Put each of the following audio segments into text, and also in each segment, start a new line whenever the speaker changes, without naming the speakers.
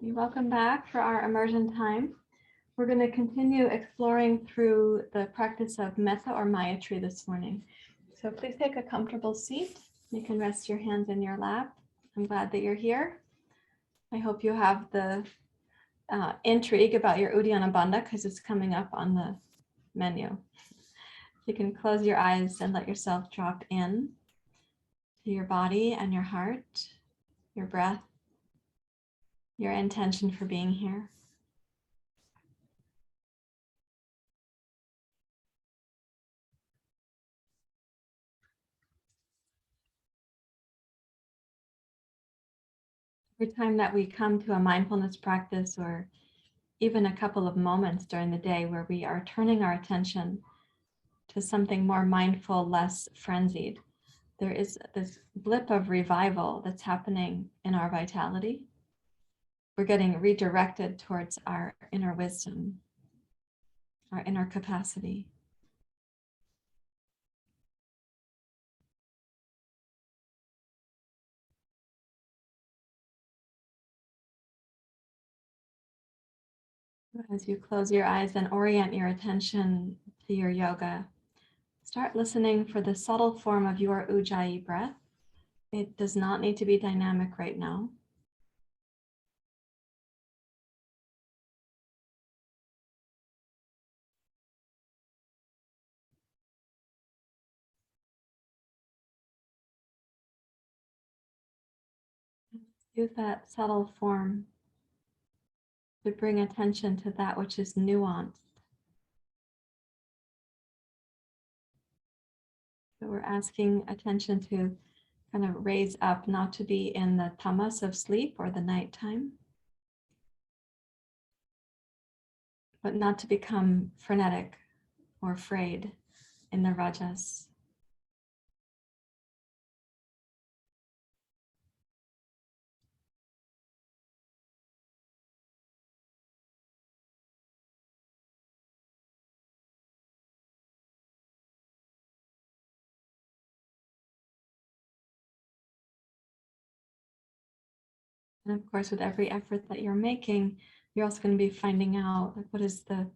Welcome back for our immersion time. We're going to continue exploring through the practice of metta or Maitri this morning. So please take a comfortable seat. You can rest your hands in your lap. I'm glad that you're here. I hope you have the intrigue about your Uddiyana Bandha because it's coming up on the menu. You can close your eyes and let yourself drop in to your body and your heart, your breath, your intention for being here. Every time that we come to a mindfulness practice or even a couple of moments during the day where we are turning our attention to something more mindful, less frenzied, there is this blip of revival that's happening in our vitality. We're getting redirected towards our inner wisdom, our inner capacity. As you close your eyes and orient your attention to your yoga, start listening for the subtle form of your Ujjayi breath. It does not need to be dynamic right now. Use that subtle form to bring attention to that which is nuanced. So we're asking attention to kind of raise up, not to be in the tamas of sleep or the nighttime, but not to become frenetic or afraid in the rajas. And of course, with every effort that you're making, you're also going to be finding out, like, what is the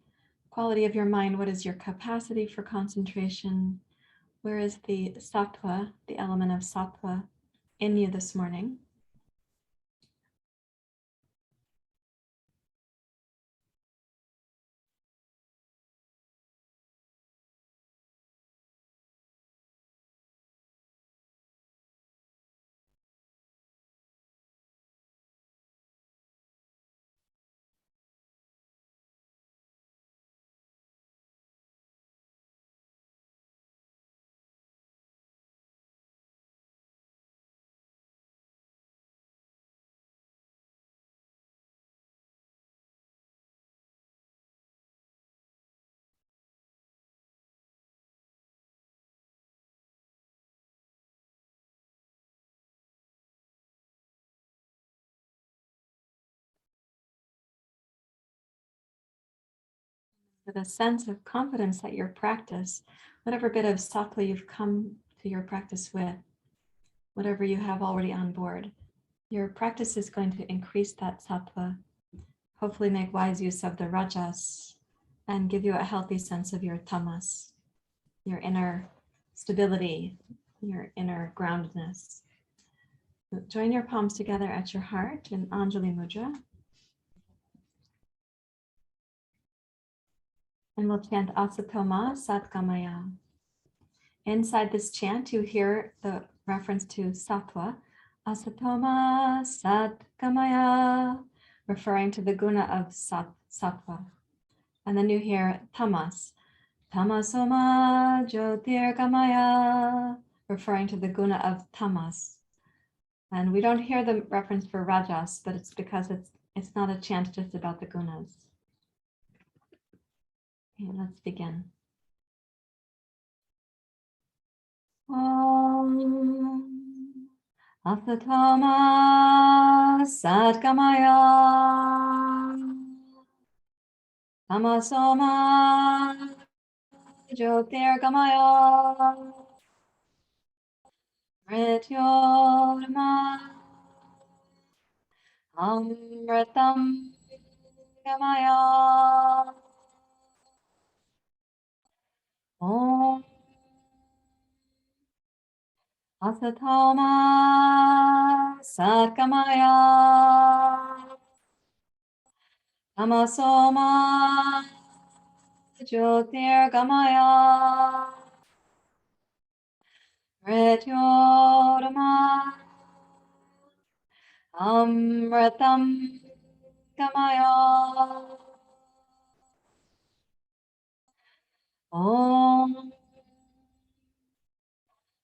quality of your mind? What is your capacity for concentration? Where is the sattva, the element of sattva in you this morning? With a sense of confidence that your practice, whatever bit of sattva you've come to your practice with, whatever you have already on board, your practice is going to increase that sattva, hopefully make wise use of the rajas, and give you a healthy sense of your tamas, your inner stability, your inner groundedness. So join your palms together at your heart in Anjali Mudra. And we'll chant Asatoma Satgamaya. Inside this chant, you hear the reference to sattva, Asatoma Satgamaya, referring to the guna of sattva. And then you hear tamas, Tamasoma Jyotirgamaya, referring to the guna of tamas. And we don't hear the reference for rajas, but it's because it's not a chant just about the gunas. Okay, let's begin. Om Asatoma Satgamaya Tamasoma Jyotirgamaya Mrityorma Amritam gamaya. Om asatoma satgamaya. Tamasoma jyotirgamaya. Mrityorma amritam gamaya. Om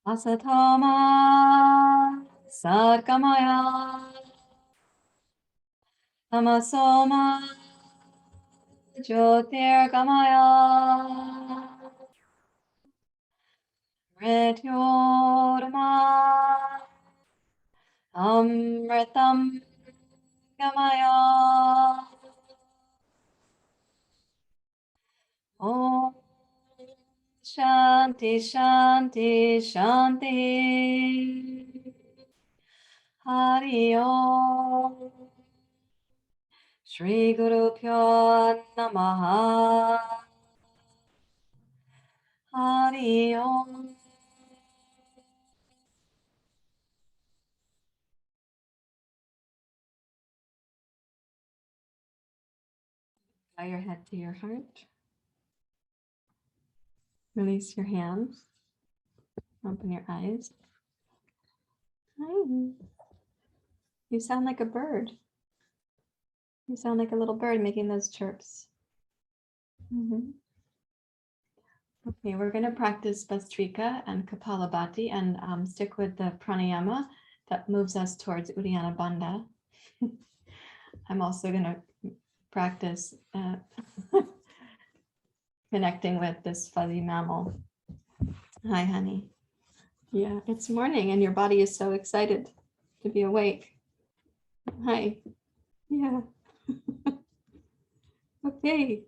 asatoma satgamaya. Tamasoma jyotirgamaya. Mrityorma amritam gamaya. Om Shanti Shanti Shanti. Hari Om. Shri Guru Pyo Namaha. Hari Om. Bow your head to your heart. Release your hands. Open your eyes. Hi. You sound like a bird. You sound like a little bird making those chirps. Okay, we're going to practice Bastrika and Kapalabhati and stick with the pranayama that moves us towards Uddiyana Bandha. I'm also going to practice connecting with this fuzzy mammal. Hi, honey. Yeah, it's morning and your body is so excited to be awake. Hi. Yeah. Okay.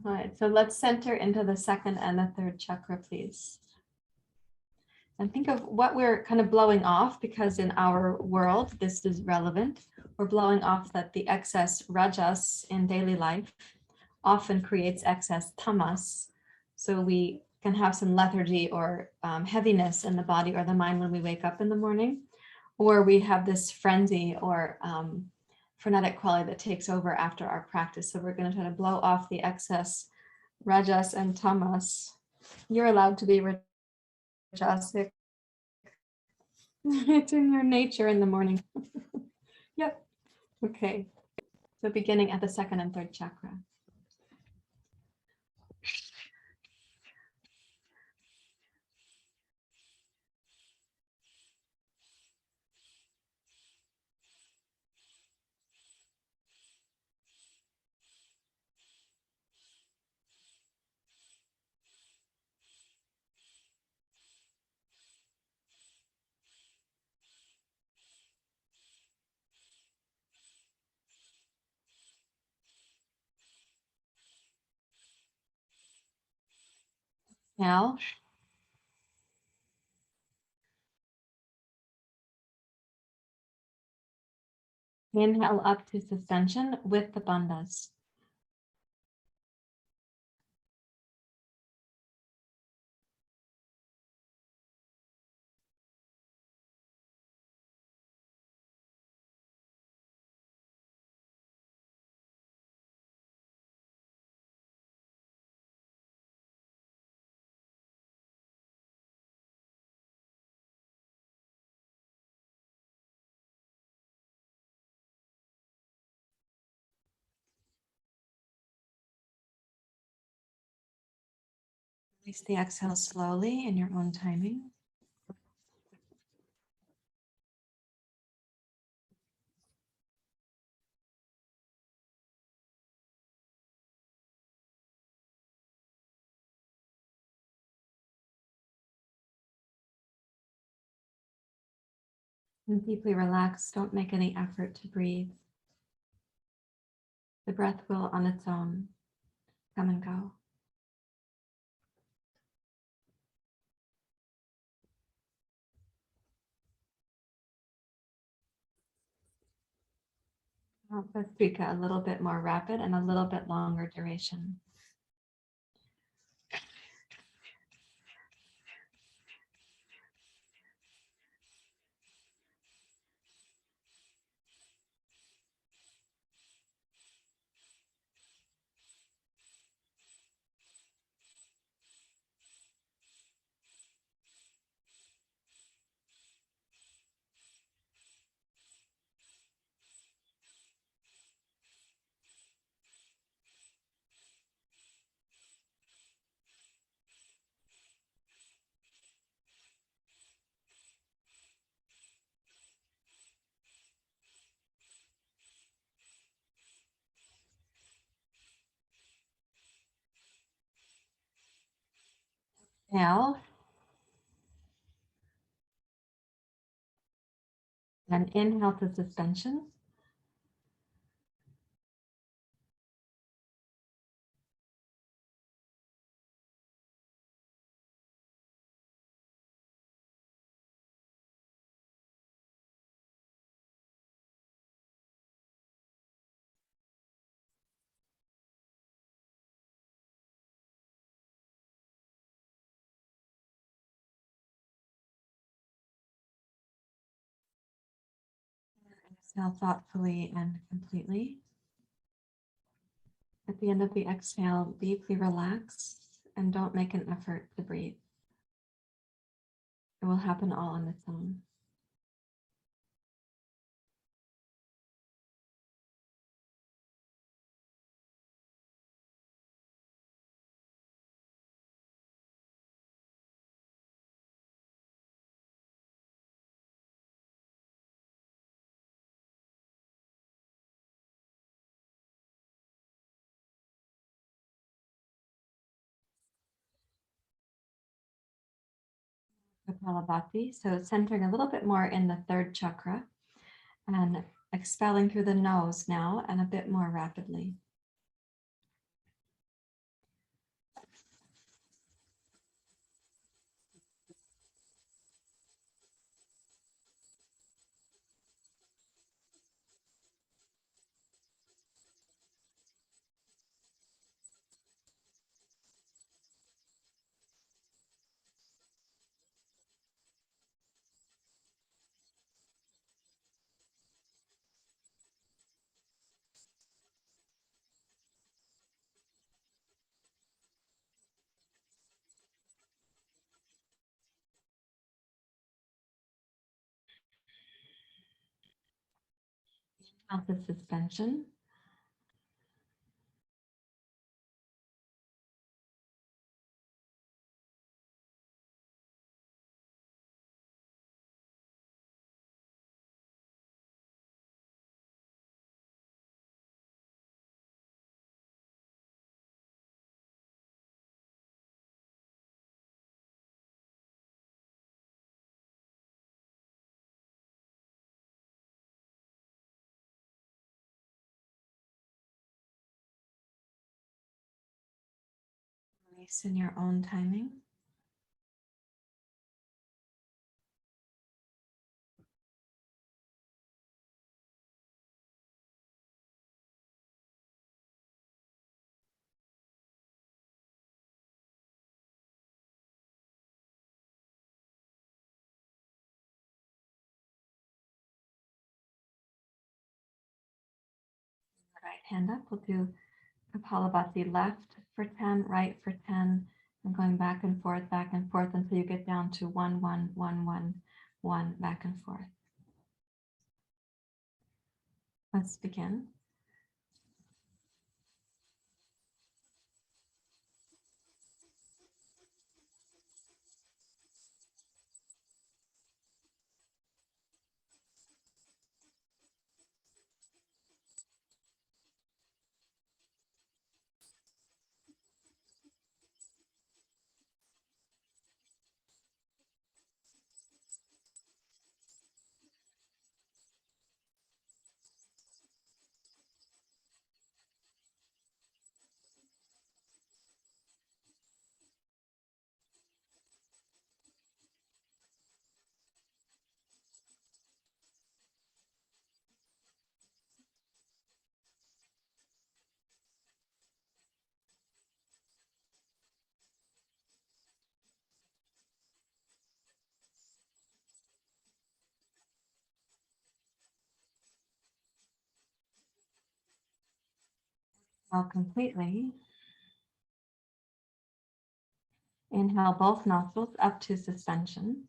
All right, so let's center into the second and the third chakra, please. And think of what we're kind of blowing off, because in our world, this is relevant. We're blowing off that the excess rajas in daily life often creates excess tamas. So we can have some lethargy or heaviness in the body or the mind when we wake up in the morning, or we have this frenzy or frenetic quality that takes over after our practice. So we're going to try to blow off the excess rajas and tamas. You're allowed to be rajasic. It's in your nature in the morning. Yep. Okay. So beginning at the second and third chakra. Now, inhale up to suspension with the bandhas. Release the exhale slowly in your own timing. And deeply relax. Don't make any effort to breathe. The breath will on its own come and go. Svika, a little bit more rapid and a little bit longer duration. Now, and inhale to suspension. Exhale thoughtfully and completely. At the end of the exhale, deeply relax and don't make an effort to breathe. It will happen all on its own. Kapalabhati, so centering a little bit more in the third chakra and expelling through the nose now and a bit more rapidly. Out the suspension. Release in your own timing. Right hand up, we'll do Kapalabhati left for 10, right for 10, and going back and forth until you get down to 1, 1, 1, 1, 1, back and forth. Let's begin. Exhale completely. Inhale both nostrils up to suspension.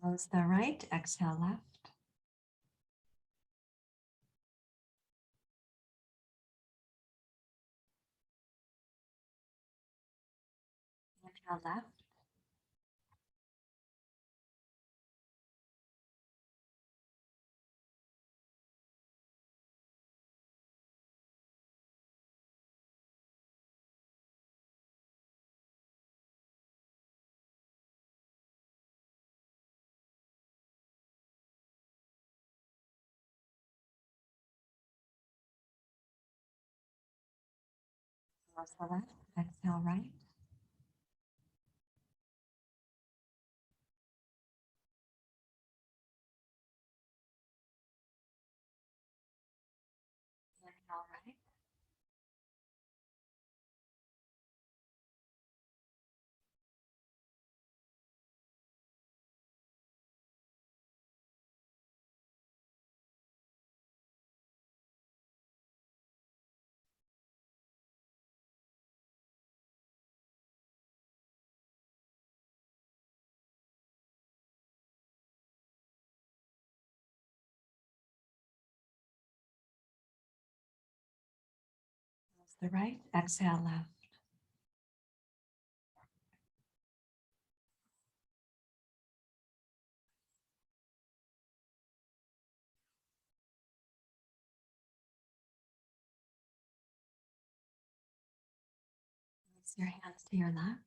Close the right, exhale left. Inhale left. Close the left, exhale right. Inhale right. Close the right, exhale left. Release your hands to your lap.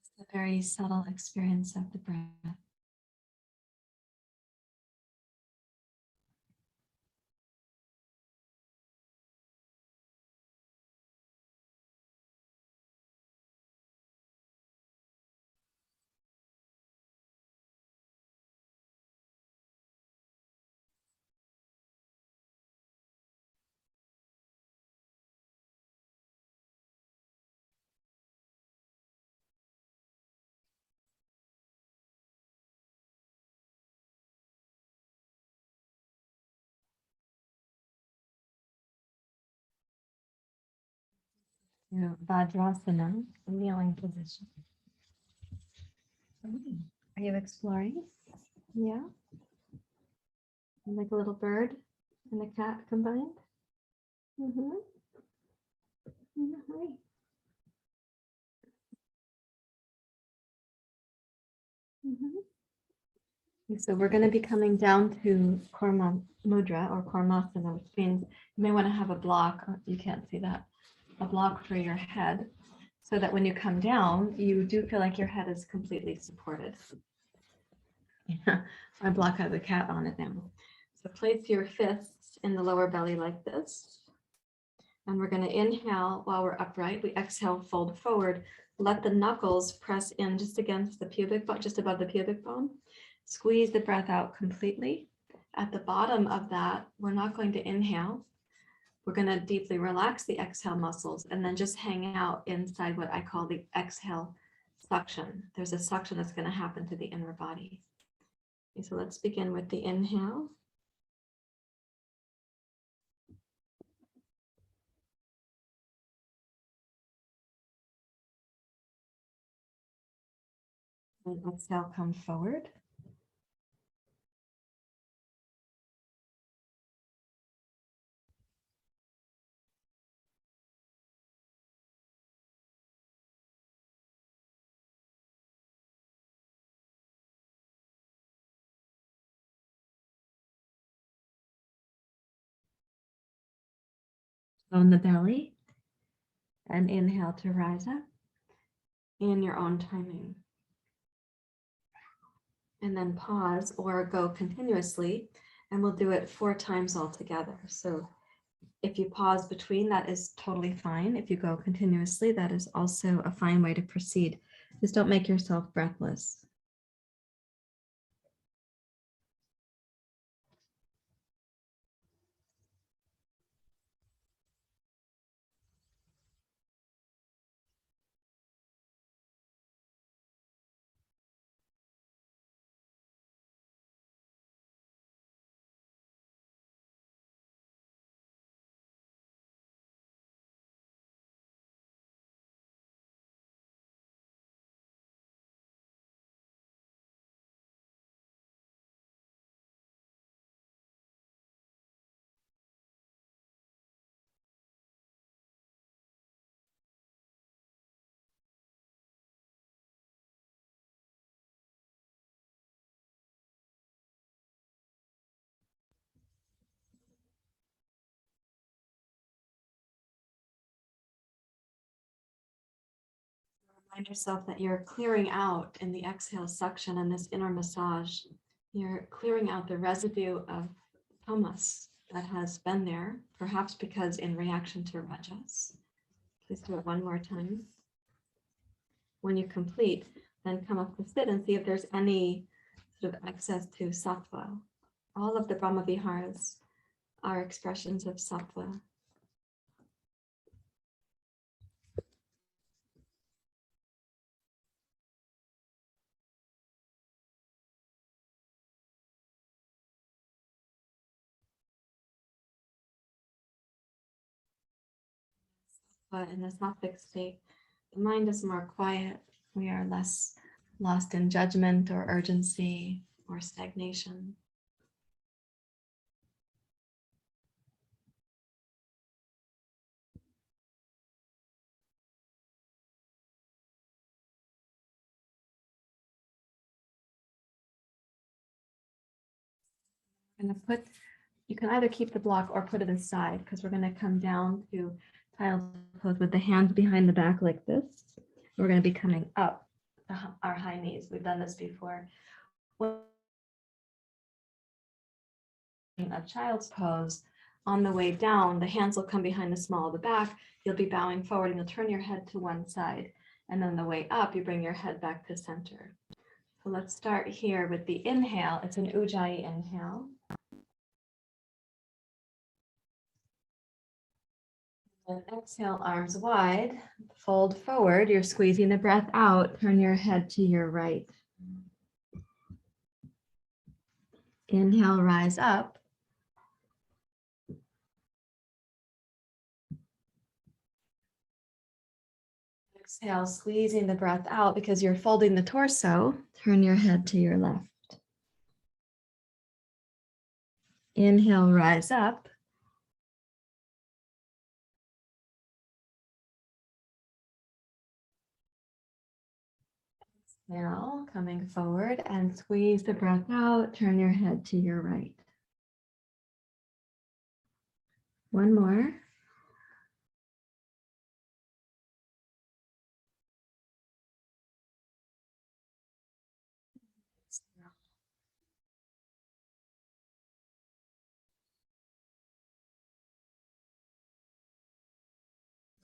It's a very subtle experience of the breath. To Vajrasana, kneeling position. Are you exploring? Yeah. Like a little bird and a cat combined? Mm-hmm. Mm-hmm. Mm-hmm. So we're going to be coming down to Karma Mudra or Karmasana, which means you may want to have a block. You can't see that. A block for your head, so that when you come down, you do feel like your head is completely supported. Yeah, my block has a cat on it now. So place your fists in the lower belly like this. And we're going to inhale while we're upright. We exhale, fold forward. Let the knuckles press in just against the pubic bone, just above the pubic bone. Squeeze the breath out completely. At the bottom of that, we're not going to inhale. We're going to deeply relax the exhale muscles and then just hang out inside what I call the exhale suction. There's a suction that's going to happen to the inner body. Okay, so let's begin with the inhale. And exhale, come forward. On the belly, and inhale to rise up in your own timing. And then pause or go continuously, and we'll do it 4 times altogether. So if you pause between, that is totally fine. If you go continuously, that is also a fine way to proceed. Just don't make yourself breathless. Remind yourself that you're clearing out in the exhale suction and this inner massage. You're clearing out the residue of tamas that has been there, perhaps because in reaction to rajas. Please do it 1 more time. When you complete, then come up to sit and see if there's any sort of access to sattva. All of the Brahmaviharas are expressions of sattva. But in the sattvic state, the mind is more quiet. We are less lost in judgment or urgency or stagnation. I'm going to put, you can either keep the block or put it aside, because we're going to come down to tiled pose with the hands behind the back like this. We're going to be coming up our high knees. We've done this before. A child's pose, on the way down, the hands will come behind the small of the back. You'll be bowing forward and you'll turn your head to one side. And then the way up, you bring your head back to center. So let's start here with the inhale. It's an Ujjayi inhale. And exhale, arms wide, fold forward. You're squeezing the breath out. Turn your head to your right. Inhale, rise up. Exhale, squeezing the breath out because you're folding the torso. Turn your head to your left. Inhale, rise up. Now, coming forward and squeeze the breath out. Turn your head to your right. One more.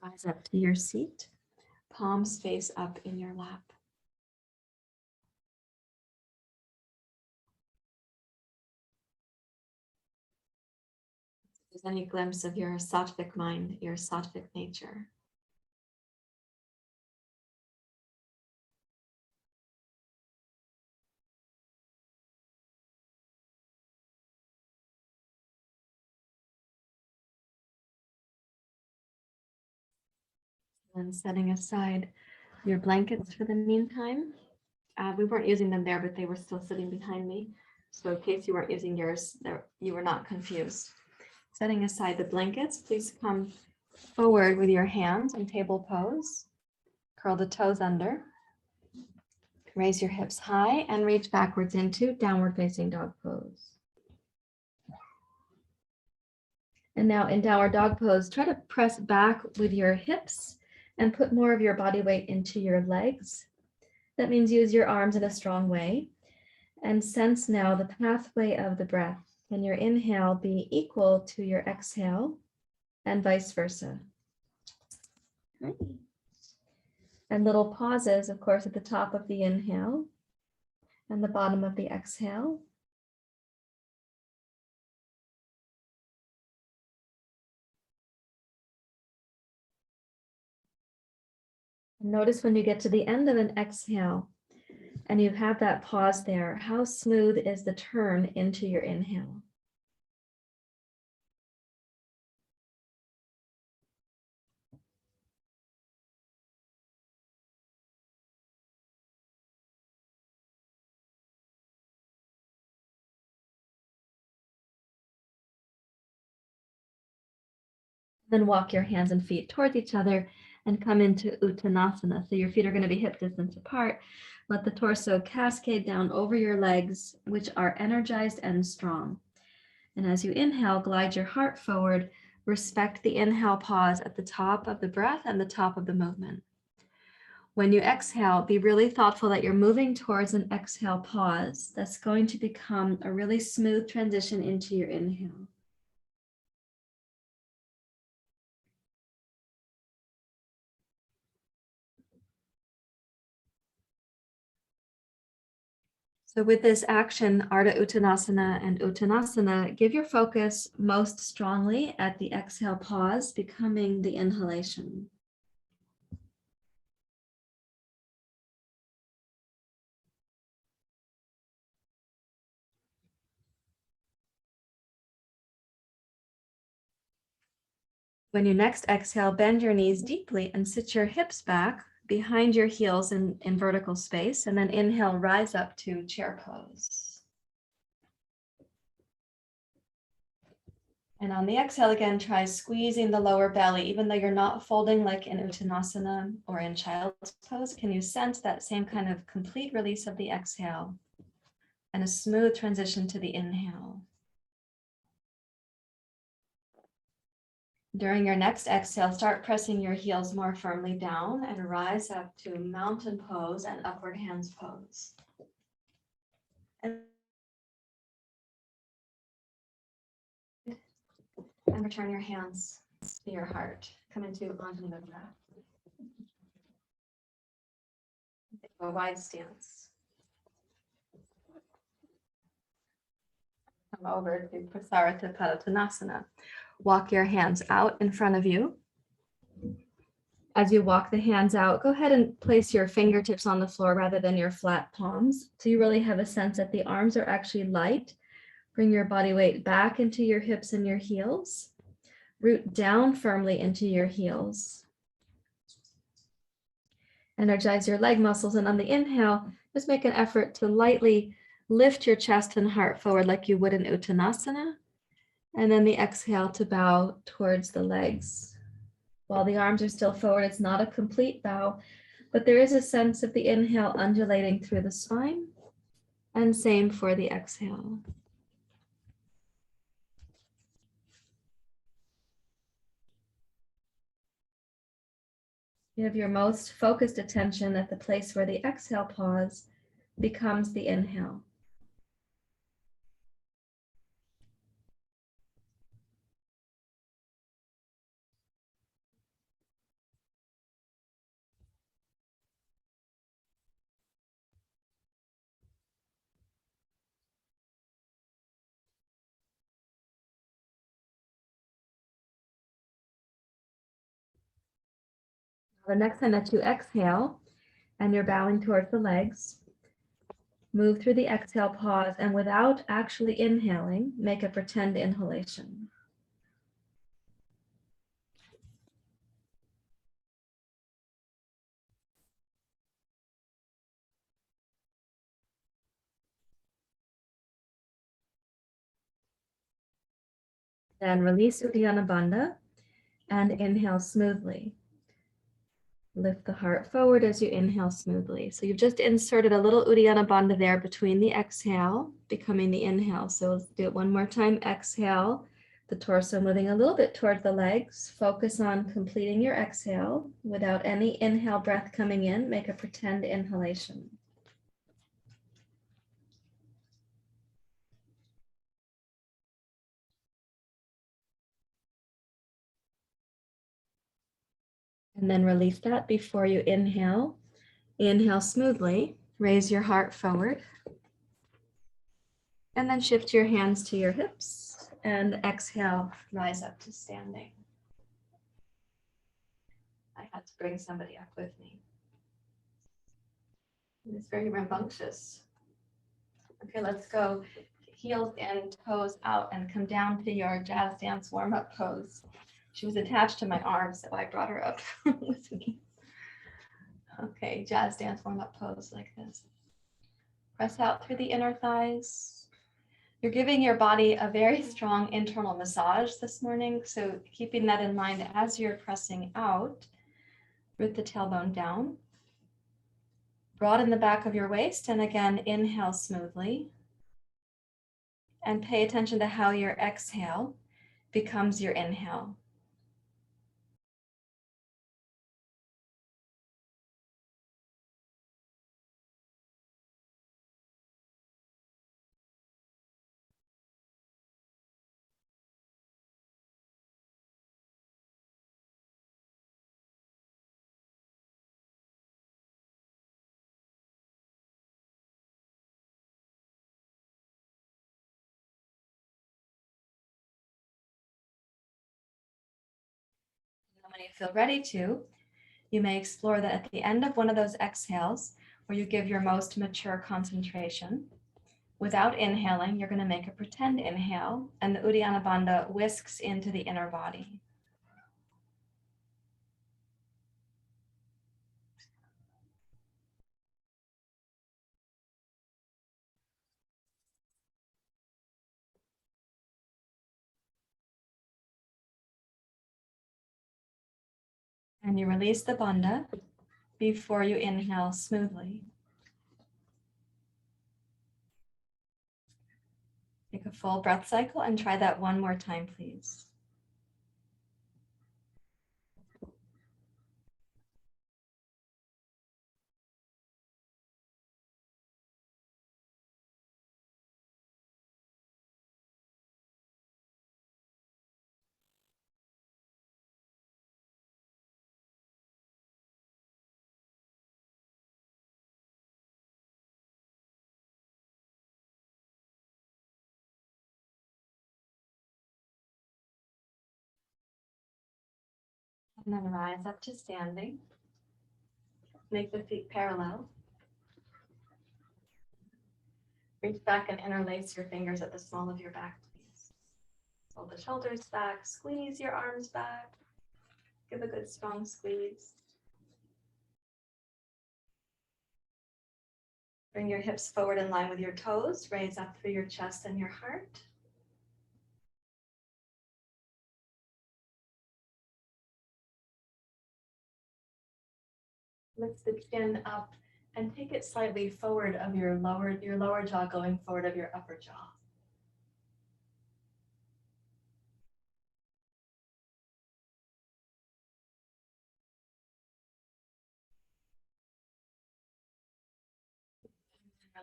Rise up to your seat. Palms face up in your lap. If there's any glimpse of your sattvic mind, your sattvic nature. And setting aside your blankets for the meantime. We weren't using them there, but they were still sitting behind me. So in case you weren't using yours, you were not confused. Setting aside the blankets, please come forward with your hands in table pose. Curl the toes under. Raise your hips high and reach backwards into downward facing dog pose. And now in downward dog pose, try to press back with your hips and put more of your body weight into your legs. That means use your arms in a strong way and sense now the pathway of the breath. Can your inhale be equal to your exhale and vice versa? Okay. And little pauses, of course, at the top of the inhale and the bottom of the exhale. Notice when you get to the end of an exhale and you have that pause there, how smooth is the turn into your inhale? Then walk your hands and feet towards each other and come into Uttanasana. So your feet are going to be hip distance apart. Let the torso cascade down over your legs, which are energized and strong. And as you inhale, glide your heart forward. Respect the inhale pause at the top of the breath and the top of the movement. When you exhale, be really thoughtful that you're moving towards an exhale pause. That's going to become a really smooth transition into your inhale. So with this action, Ardha Uttanasana and Uttanasana, give your focus most strongly at the exhale pause, becoming the inhalation. When you next exhale, bend your knees deeply and sit your hips back behind your heels in vertical space, and then inhale, rise up to chair pose. And on the exhale again, try squeezing the lower belly, even though you're not folding like in Uttanasana or in child's pose. Can you sense that same kind of complete release of the exhale and a smooth transition to the inhale? During your next exhale, start pressing your heels more firmly down and rise up to mountain pose and upward hands pose. And return your hands to your heart. Come into Uddiyana Bandha. A wide stance. Come over to Prasarita Padottanasana. Walk your hands out in front of you. As you walk the hands out, go ahead and place your fingertips on the floor rather than your flat palms. So you really have a sense that the arms are actually light. Bring your body weight back into your hips and your heels. Root down firmly into your heels. Energize your leg muscles, and on the inhale, just make an effort to lightly lift your chest and heart forward like you would in Uttanasana. And then the exhale to bow towards the legs. While the arms are still forward, it's not a complete bow, but there is a sense of the inhale undulating through the spine, and same for the exhale. You have your most focused attention at the place where the exhale pause becomes the inhale. The next time that you exhale and you're bowing towards the legs, move through the exhale pause, and without actually inhaling, make a pretend inhalation. Then release Uddiyana Bandha and inhale smoothly. Lift the heart forward as you inhale smoothly. So you've just inserted a little Uddiyana Bandha there between the exhale, becoming the inhale. So let's do it one more time. Exhale, The torso moving a little bit toward the legs. Focus on completing your exhale without any inhale breath coming in. Make a pretend inhalation. And then release that before you inhale. Inhale smoothly. Raise your heart forward. And then shift your hands to your hips. And exhale, rise up to standing. I had to bring somebody up with me. It's very rambunctious. Okay, let's go. Heels in, toes out, and come down to your jazz dance warm-up pose. She was attached to my arm, so I brought her up with me. Okay, jazz dance warm-up pose like this. Press out through the inner thighs. You're giving your body a very strong internal massage this morning, so keeping that in mind as you're pressing out, root the tailbone down. Broaden the back of your waist, and again, inhale smoothly. And pay attention to how your exhale becomes your inhale. When you feel ready to, you may explore that at the end of one of those exhales, where you give your most mature concentration, without inhaling, you're going to make a pretend inhale, and the Uddiyana Bandha whisks into the inner body. And you release the bandha before you inhale smoothly. Take a full breath cycle and try that one more time, please. And then rise up to standing. Make the feet parallel. Reach back and interlace your fingers at the small of your back, please. Pull the shoulders back, squeeze your arms back. Give a good strong squeeze. Bring your hips forward in line with your toes. Raise up through your chest and your heart. Lift the chin up and take it slightly forward of your lower jaw going forward of your upper jaw.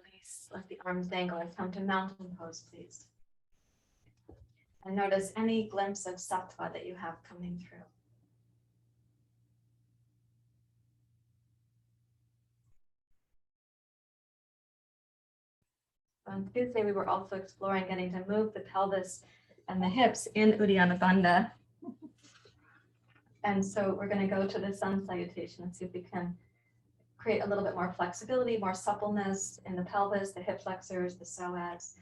Release, let the arms dangle and come to mountain pose, please. And notice any glimpse of sattva that you have coming through. On Tuesday, we were also exploring getting to move the pelvis and the hips in Uddiyana Bandha. And so we're going to go to the sun salutation and see if we can create a little bit more flexibility, more suppleness in the pelvis, the hip flexors, the psoas.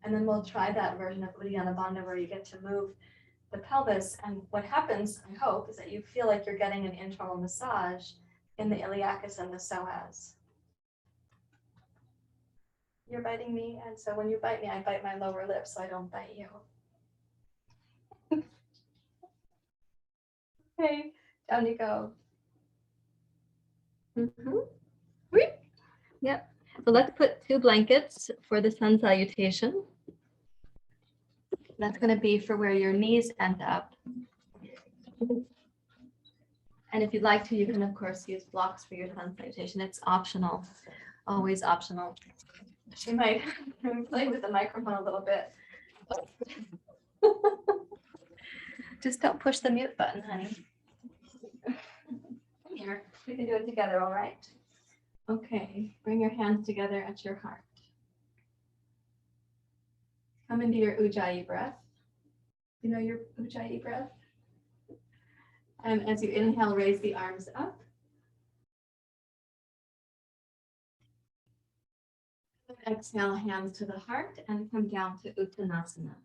And then we'll try that version of Uddiyana Bandha where you get to move the pelvis. And what happens, I hope, is that you feel like you're getting an internal massage in the iliacus and the psoas. You're biting me, and so when you bite me, I bite my lower lip so I don't bite you. Okay, down you go. Yep. So let's put 2 blankets for the sun salutation. That's going to be for where your knees end up. And if you'd like to, you can, of course, use blocks for your sun salutation. It's optional, always optional. She might play with the microphone a little bit. Just don't push the mute button, honey. Here, we can do it together, all right? Okay, bring your hands together at your heart. Come into your Ujjayi breath. You know your Ujjayi breath? And as you inhale, raise the arms up. Exhale, hands to the heart and come down to Uttanasana.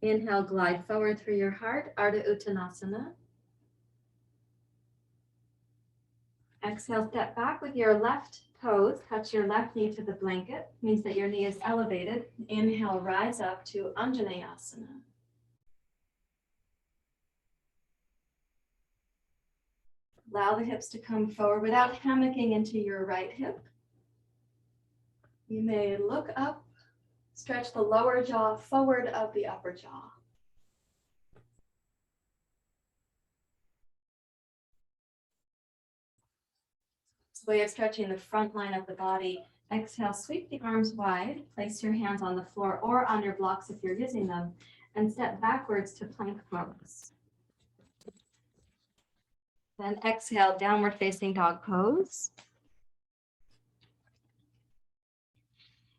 Inhale, glide forward through your heart, Ardha Uttanasana. Exhale, step back with your left toes, touch your left knee to the blanket, means that your knee is elevated. Inhale, rise up to Anjaneyasana. Allow the hips to come forward without hammocking into your right hip. You may look up, stretch the lower jaw forward of the upper jaw. It's a way of stretching the front line of the body. Exhale, sweep the arms wide, place your hands on the floor or on your blocks if you're using them, and step backwards to plank pose. Then exhale, downward facing dog pose.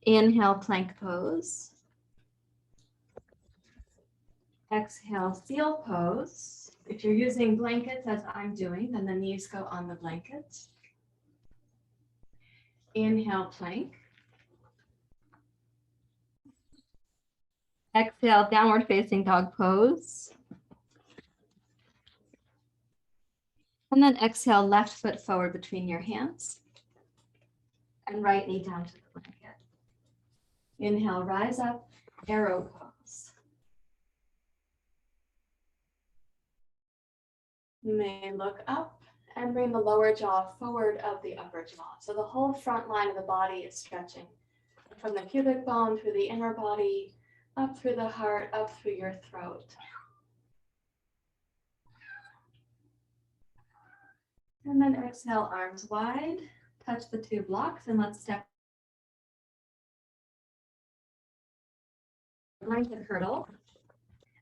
Inhale, plank pose. Exhale, seal pose. If you're using blankets, as I'm doing, then the knees go on the blankets. Inhale, plank. Exhale, downward facing dog pose. And then exhale, left foot forward between your hands and right knee down to the blanket. Inhale, rise up, arrow pose. You may look up and bring the lower jaw forward of the upper jaw. So the whole front line of the body is stretching from the pubic bone through the inner body, up through the heart, up through your throat. And then exhale, arms wide, touch the two blocks, and let's step. Blanket hurdle.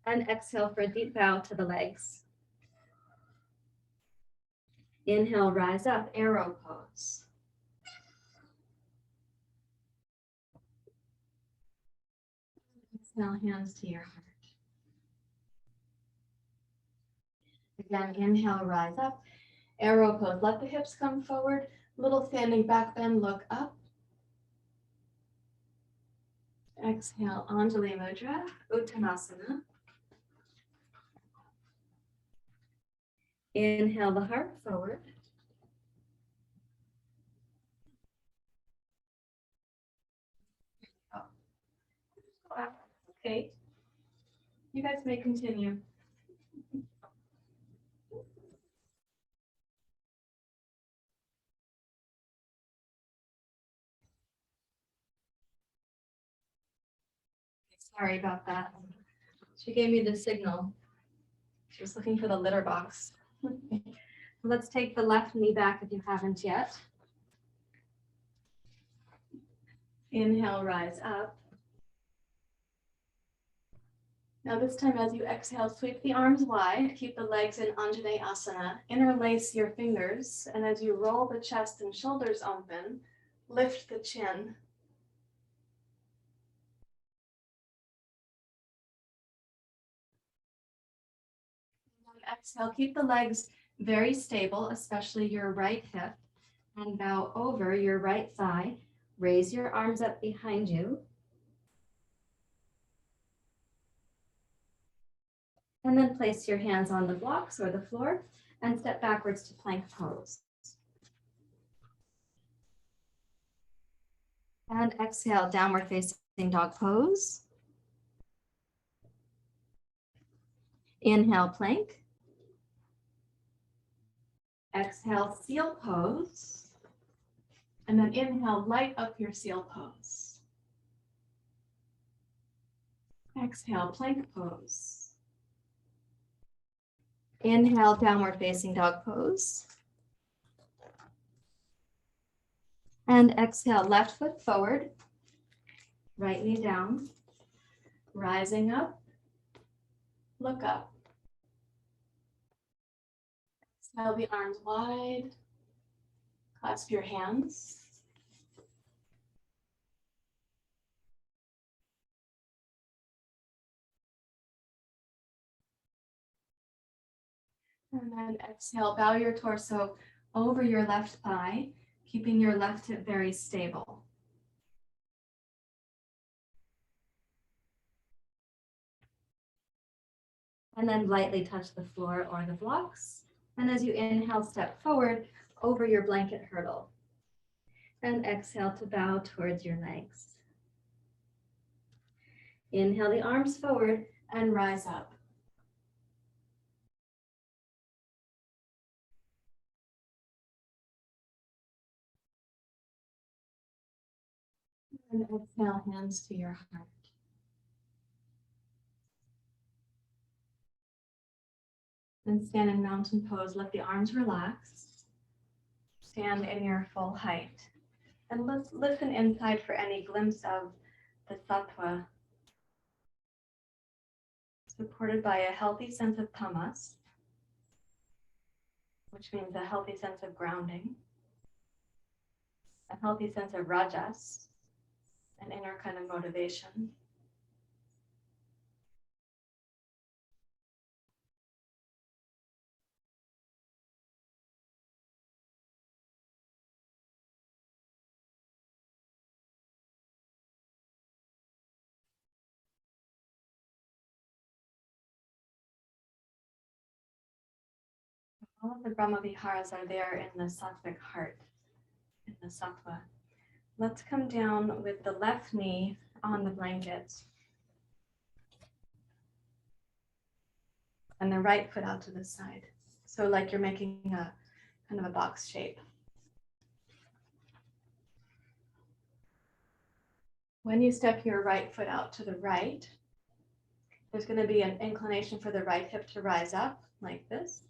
And exhale for a deep bow to the legs. Inhale, rise up, arrow pose. Exhale, hands to your heart. Again, inhale, rise up, arrow pose. Let the hips come forward, little standing back bend, look up. Exhale, Anjali Mudra, Uttanasana. Inhale the heart forward. Okay, you guys may continue. Sorry about that. She gave me the signal. She was looking for the litter box. Let's take the left knee back if you haven't yet. Inhale, rise up. Now this time as you exhale, sweep the arms wide, keep the legs in Anjaneyasana, interlace your fingers, and as you roll the chest and shoulders open, lift the chin. Exhale, keep the legs very stable, especially your right hip, and bow over your right thigh. Raise your arms up behind you. And then place your hands on the blocks or the floor and step backwards to plank pose. And exhale, downward facing dog pose. Inhale, plank. Exhale, seal pose. And then inhale, light up your seal pose. Exhale, plank pose. Inhale, downward facing dog pose. And exhale, left foot forward, right knee down, rising up, look up. Exhale the arms wide, clasp your hands. And then exhale, bow your torso over your left thigh, keeping your left hip very stable. And then lightly touch the floor or the blocks. And as you inhale, step forward over your blanket hurdle. And exhale to bow towards your legs. Inhale the arms forward and rise up. And exhale, hands to your heart. And stand in mountain pose. Let the arms relax. Stand in your full height. And let's listen inside for any glimpse of the sattva, supported by a healthy sense of tamas, which means a healthy sense of grounding, a healthy sense of rajas, an inner kind of motivation. All of the Brahmaviharas are there in the sattvic heart, in the sattva. Let's come down with the left knee on the blanket and the right foot out to the side. So like you're making a kind of a box shape. When you step your right foot out to the right, there's going to be an inclination for the right hip to rise up like this.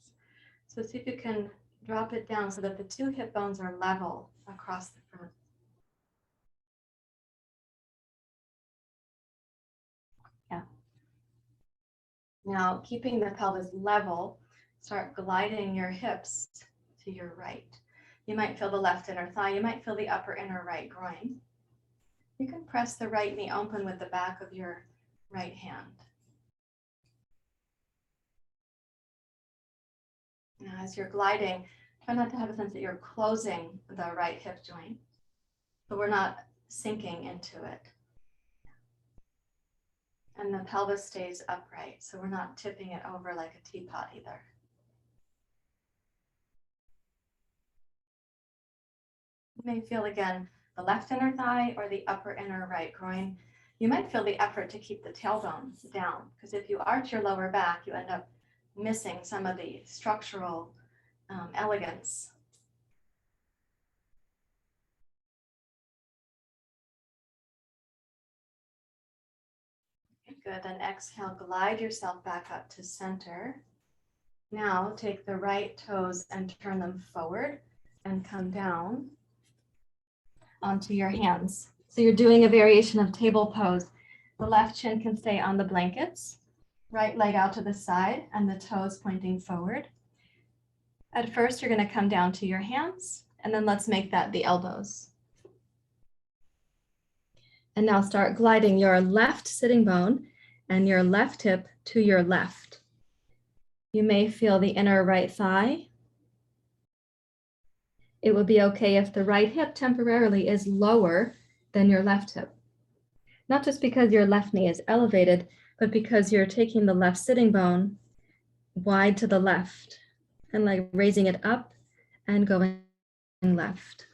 So see if you can drop it down so that the two hip bones are level across the front. Yeah. Now, keeping the pelvis level, start gliding your hips to your right. You might feel the left inner thigh. You might feel the upper inner right groin. You can press the right knee open with the back of your right hand. Now, as you're gliding, try not to have a sense that you're closing the right hip joint, but we're not sinking into it. And the pelvis stays upright, so we're not tipping it over like a teapot either. You may feel again the left inner thigh or the upper inner right groin. You might feel the effort to keep the tailbone down, because if you arch your lower back, you end up missing some of the structural elegance. Okay, good, and exhale, glide yourself back up to center. Now take the right toes and turn them forward and come down onto your hands. So you're doing a variation of table pose. The left shin can stay on the blankets, right leg out to the side and the toes pointing forward. At first, you're going to come down to your hands, and then let's make that the elbows. And now start gliding your left sitting bone and your left hip to your left. You may feel the inner right thigh. It would be okay if the right hip temporarily is lower than your left hip. Not just because your left knee is elevated, but because you're taking the left sitting bone wide to the left and like raising it up and going left.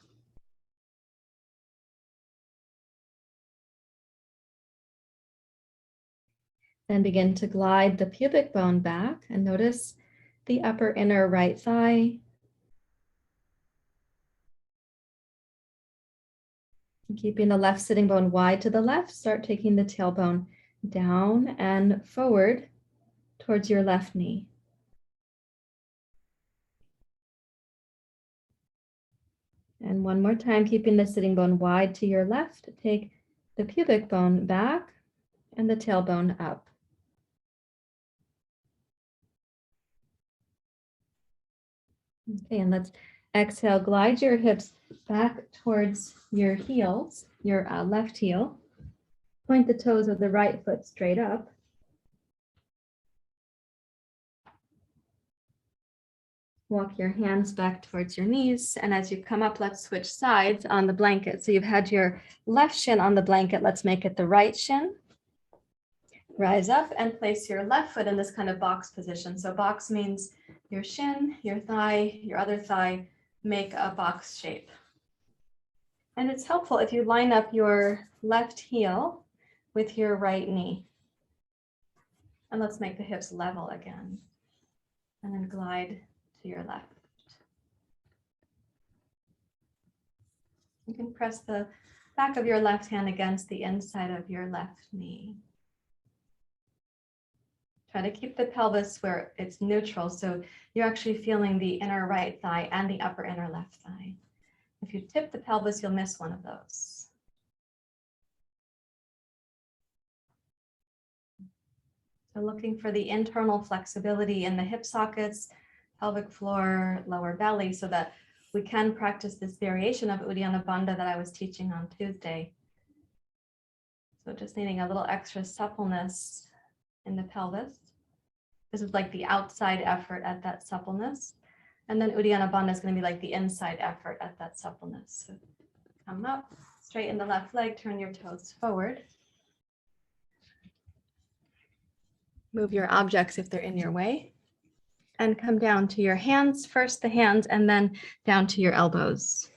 Then begin to glide the pubic bone back and notice the upper inner right thigh. Keeping the left sitting bone wide to the left, start taking the tailbone down and forward towards your left knee. And one more time, keeping the sitting bone wide to your left, take the pubic bone back and the tailbone up. Okay, and let's exhale, glide your hips back towards your heels, your left heel. Point the toes of the right foot straight up. Walk your hands back towards your knees. And as you come up, let's switch sides on the blanket. So you've had your left shin on the blanket. Let's make it the right shin. Rise up and place your left foot in this kind of box position. So box means your shin, your thigh, your other thigh make a box shape. And it's helpful if you line up your left heel with your right knee. And let's make the hips level again. And then glide to your left. You can press the back of your left hand against the inside of your left knee. Try to keep the pelvis where it's neutral, so you're actually feeling the inner right thigh and the upper inner left thigh. If you tip the pelvis, you'll miss one of those. So looking for the internal flexibility in the hip sockets, pelvic floor, lower belly, so that we can practice this variation of Uddiyana Bandha that I was teaching on Tuesday. So just needing a little extra suppleness in the pelvis. This is like the outside effort at that suppleness. And then Uddiyana Bandha is going to be like the inside effort at that suppleness. So come up, straighten the left leg, turn your toes forward. Move your objects if they're in your way. And come down to your hands, first the hands, and then down to your elbows.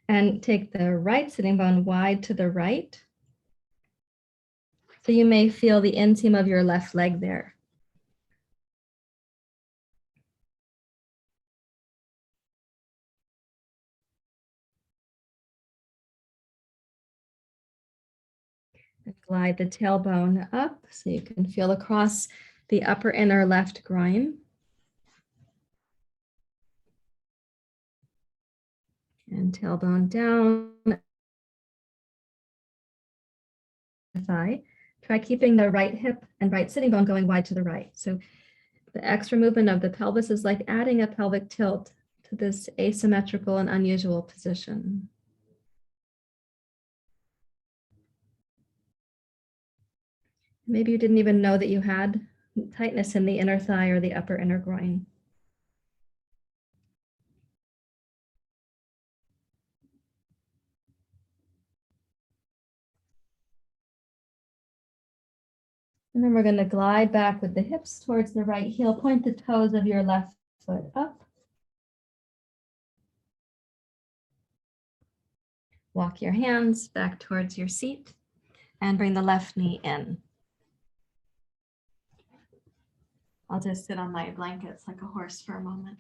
And take the right sitting bone wide to the right. So you may feel the inseam of your left leg there. And glide the tailbone up so you can feel across the upper inner left groin. And tailbone down. Thigh. Try keeping the right hip and right sitting bone going wide to the right. So the extra movement of the pelvis is like adding a pelvic tilt to this asymmetrical and unusual position. Maybe you didn't even know that you had tightness in the inner thigh or the upper inner groin. And then we're going to glide back with the hips towards the right heel. Point the toes of your left foot up. Walk your hands back towards your seat and bring the left knee in. I'll just sit on my blankets like a horse for a moment.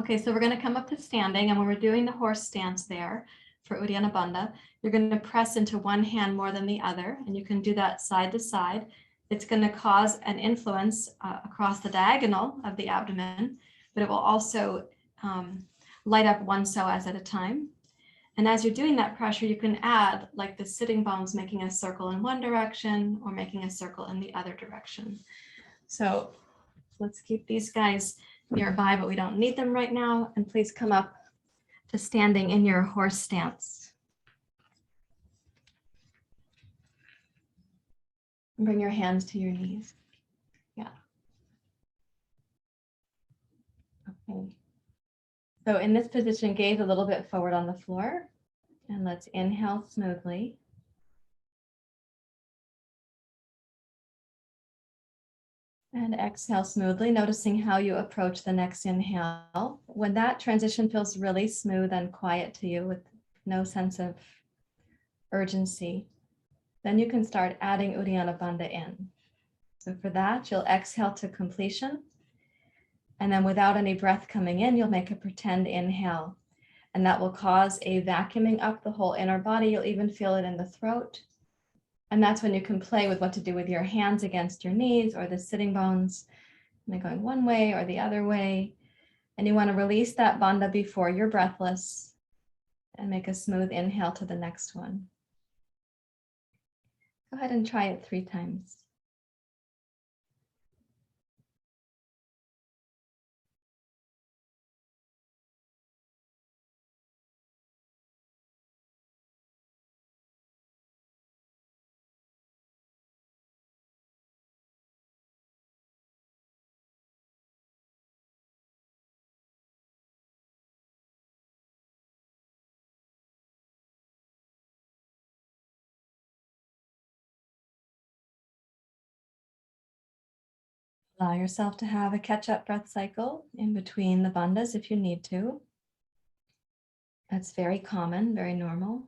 Okay, so we're going to come up to standing, and when we're doing the horse stance there for Uddiyana Bandha, you're going to press into one hand more than the other, and you can do that side to side. It's going to cause an influence across the diagonal of the abdomen, but it will also light up one psoas at a time. And as you're doing that pressure, you can add like the sitting bones making a circle in one direction or making a circle in the other direction. So let's keep these guys nearby, but we don't need them right now. And please come up to standing in your horse stance. And bring your hands to your knees. Yeah. Okay. So in this position, gaze a little bit forward on the floor. And let's inhale smoothly. And exhale smoothly, noticing how you approach the next inhale. When that transition feels really smooth and quiet to you with no sense of urgency, then you can start adding Uddiyana Bandha in. So for that, you'll exhale to completion. And then without any breath coming in, you'll make a pretend inhale. And that will cause a vacuuming up the whole inner body. You'll even feel it in the throat. And that's when you can play with what to do with your hands against your knees or the sitting bones. And they're going one way or the other way. And you want to release that bandha before you're breathless and make a smooth inhale to the next one. Go ahead and try it 3 times. Allow yourself to have a catch-up breath cycle in between the bandhas if you need to. That's very common, very normal.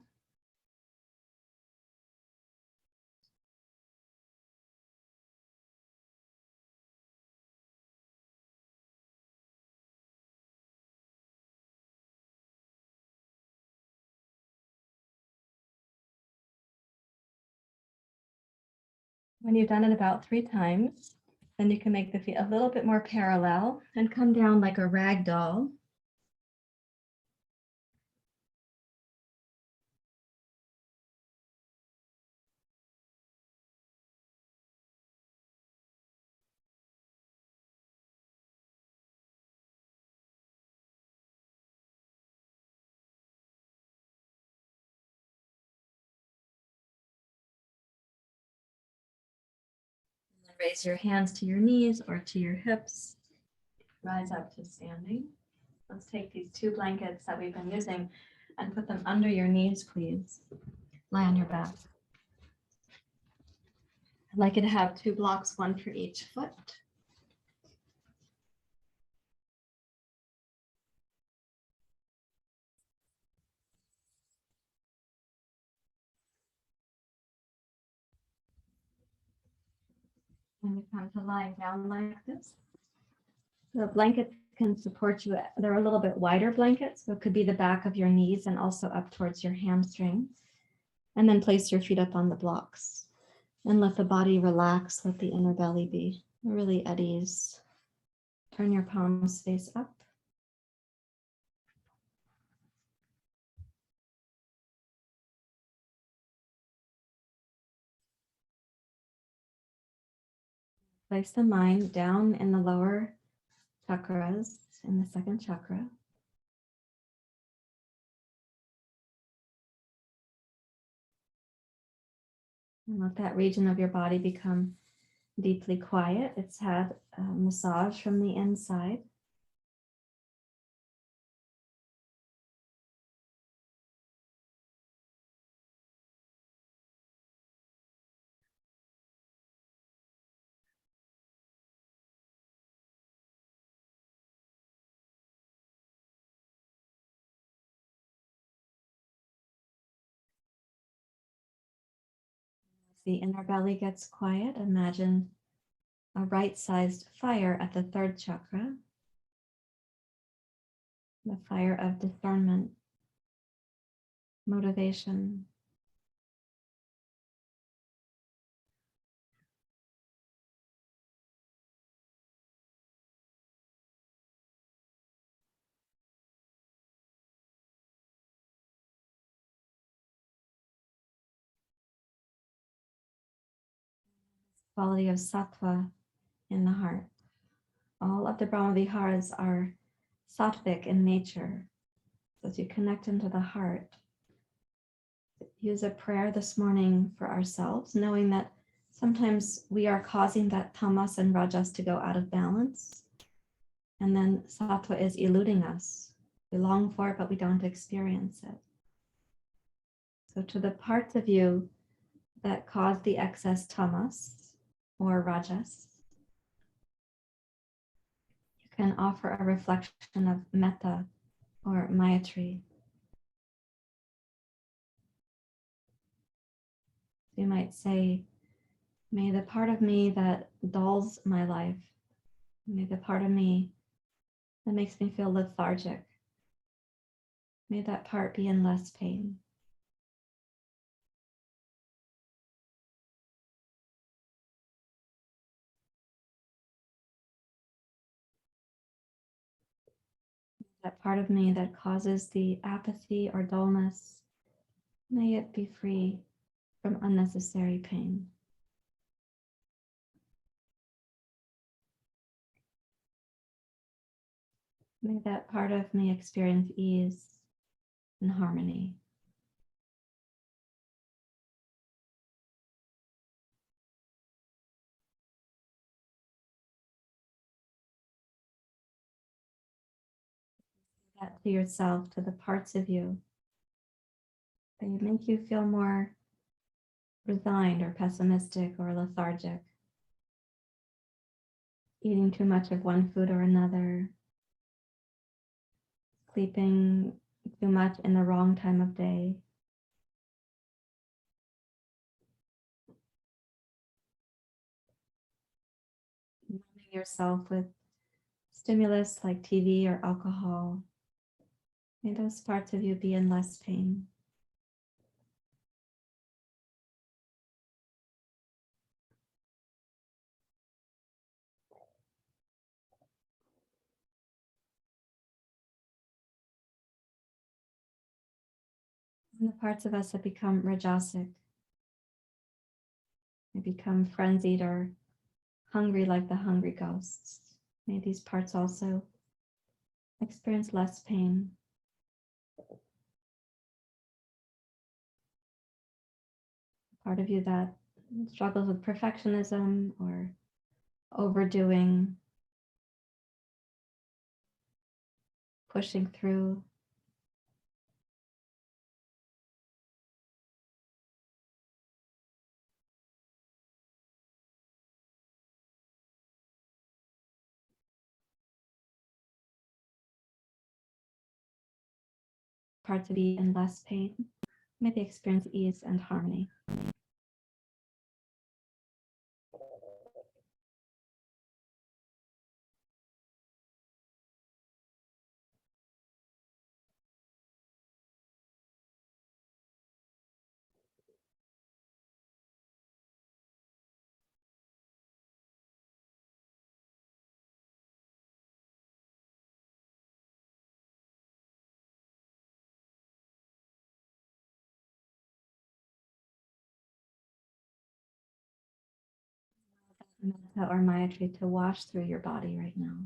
When you've done it about 3 times, then you can make the feet a little bit more parallel and come down like a rag doll. Raise your hands to your knees or to your hips. Rise up to standing. Let's take these 2 blankets that we've been using and put them under your knees, please. Lie on your back. I'd like you to have 2 blocks, 1 for each foot. When you come to lying down like this, the blankets can support you. They're a little bit wider blankets, so it could be the back of your knees and also up towards your hamstrings. And then place your feet up on the blocks and let the body relax, let the inner belly be really at ease. Turn your palms face up. Place the mind down in the lower chakras, in the 2nd chakra. And let that region of your body become deeply quiet. It's had a massage from the inside. As the inner belly gets quiet, imagine a right-sized fire at the 3rd chakra, the fire of discernment, motivation. Quality of sattva in the heart. All of the Brahmaviharas are sattvic in nature. So as you connect into the heart, use a prayer this morning for ourselves, knowing that sometimes we are causing that tamas and rajas to go out of balance. And then sattva is eluding us. We long for it, but we don't experience it. So to the parts of you that cause the excess tamas or rajas, you can offer a reflection of metta or maitri. You might say, may the part of me that dulls my life, may the part of me that makes me feel lethargic, may that part be in less pain. That part of me that causes the apathy or dullness, may it be free from unnecessary pain. May that part of me experience ease and harmony. That to yourself, to the parts of you that make you feel more resigned or pessimistic or lethargic, eating too much of one food or another, sleeping too much in the wrong time of day. Numbing yourself with stimulus like TV or alcohol. May those parts of you be in less pain. And the parts of us that become rajasic, they become frenzied or hungry like the hungry ghosts. May these parts also experience less pain. Part of you that struggles with perfectionism or overdoing, pushing through. Parts of you in less pain. May they experience ease and harmony. Metta or Mayatri to wash through your body right now.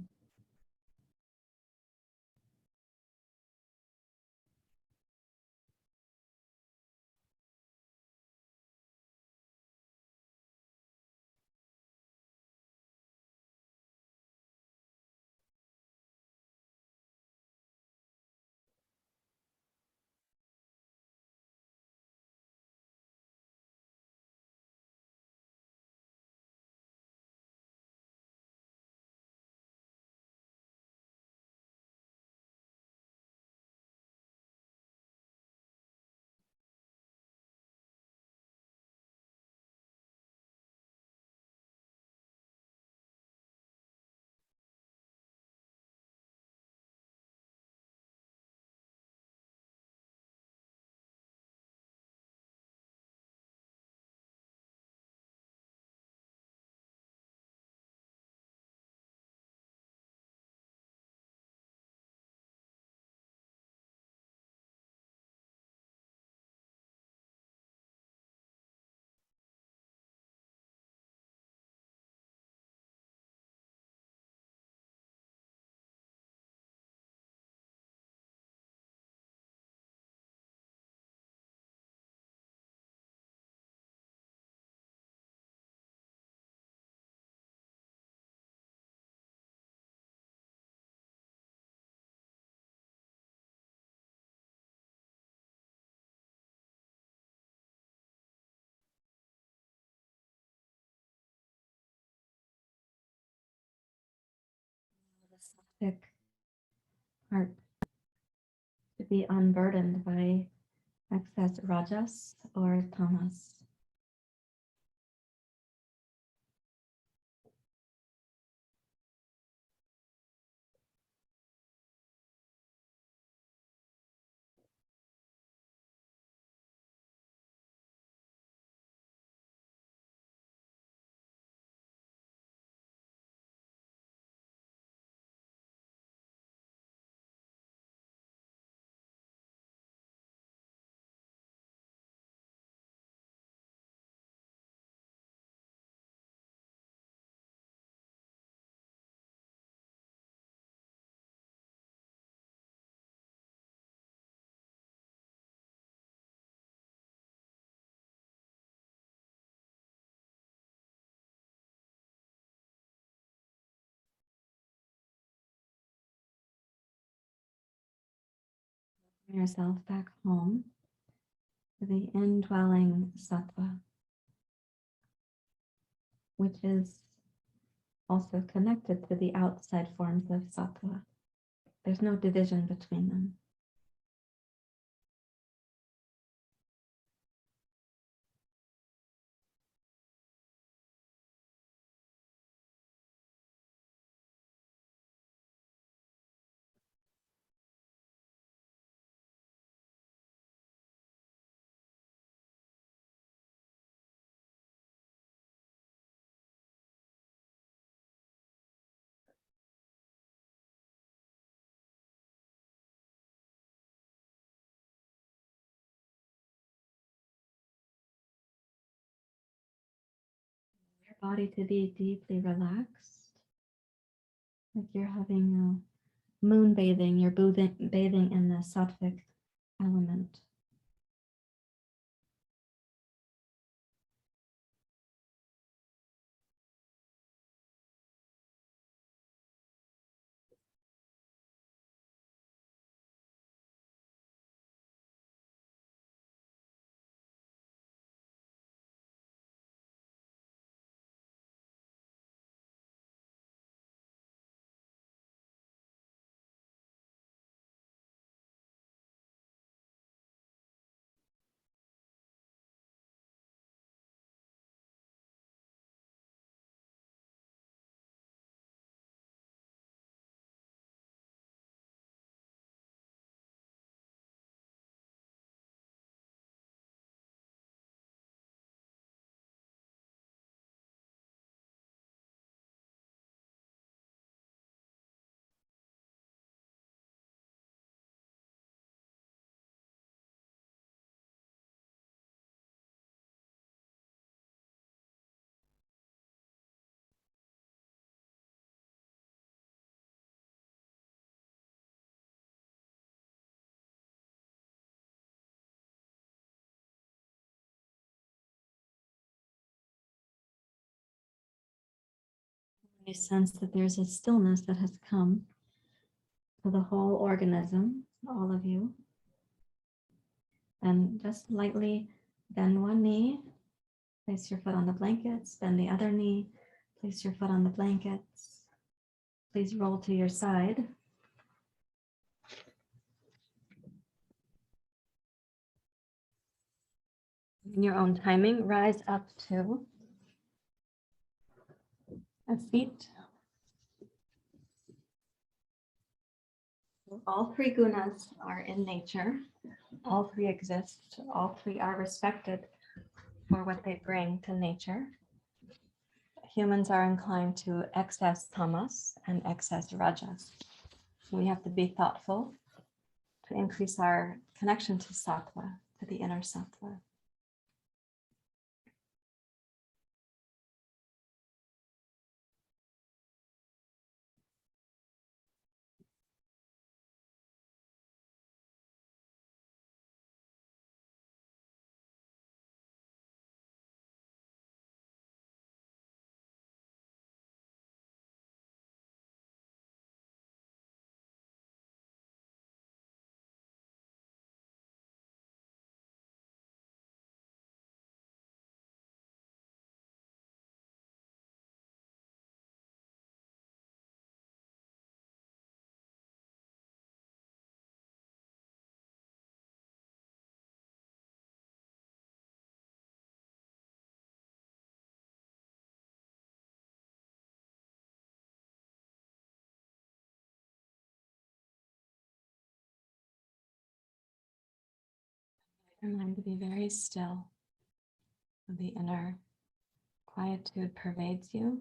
The sattvic part to be unburdened by excess rajas or tamas. Bring yourself back home to the indwelling sattva, which is also connected to the outside forms of sattva. There's no division between them. Your body to be deeply relaxed, like you're having a moon bathing, you're bathing in the sattvic element. You sense that there's a stillness that has come to the whole organism, all of you. And just lightly bend one knee, place your foot on the blankets, bend the other knee, place your foot on the blankets. Please roll to your side. In your own timing, rise up to a seat. All three gunas are in nature. All three exist. All three are respected for what they bring to nature. Humans are inclined to excess tamas and excess rajas. So we have to be thoughtful to increase our connection to sattva, to the inner sattva. Your mind to be very still. The inner quietude pervades you.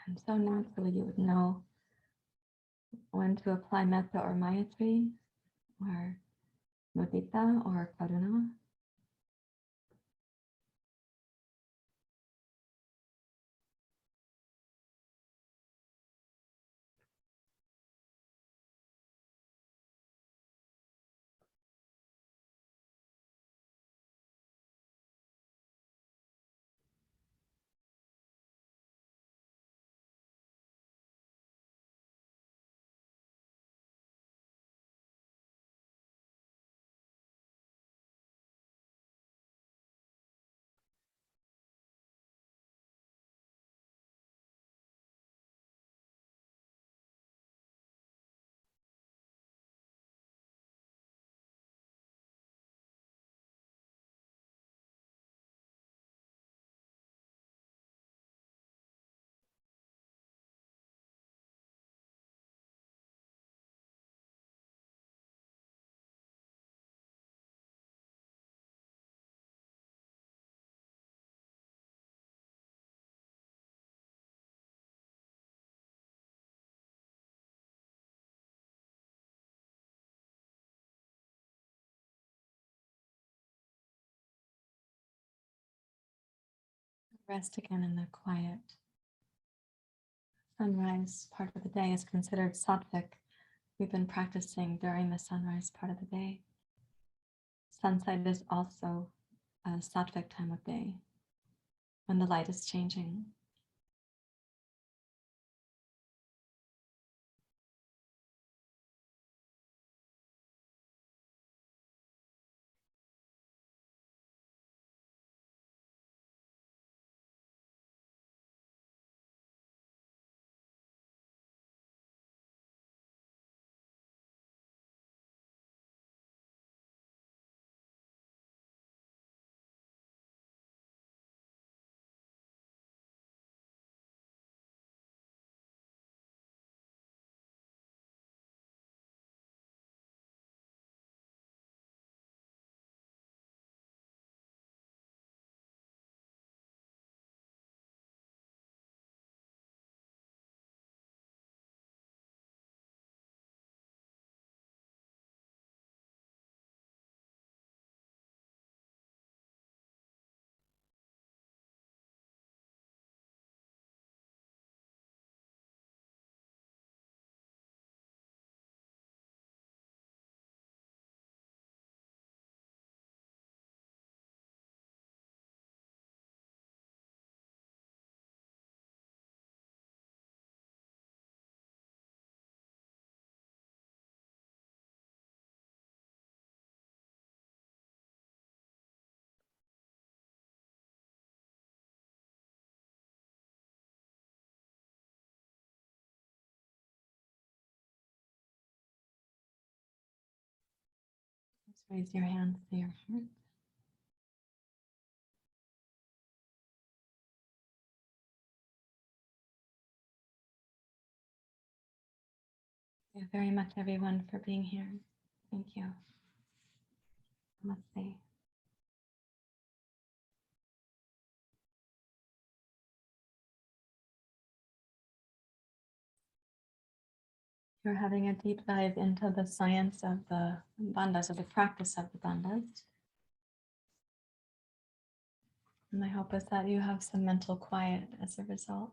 And so naturally you would know when to apply metta or mayatri, or mudita or karuna. Rest again in the quiet. Sunrise part of the day is considered sattvic. We've been practicing during the sunrise part of the day. Sunset is also a sattvic time of day when the light is changing. Just raise your hands to your heart. Thank you very much, everyone, for being here. Thank you. Namaste. You're having a deep dive into the science of the bandhas, of the practice of the bandhas. And my hope is that you have some mental quiet as a result.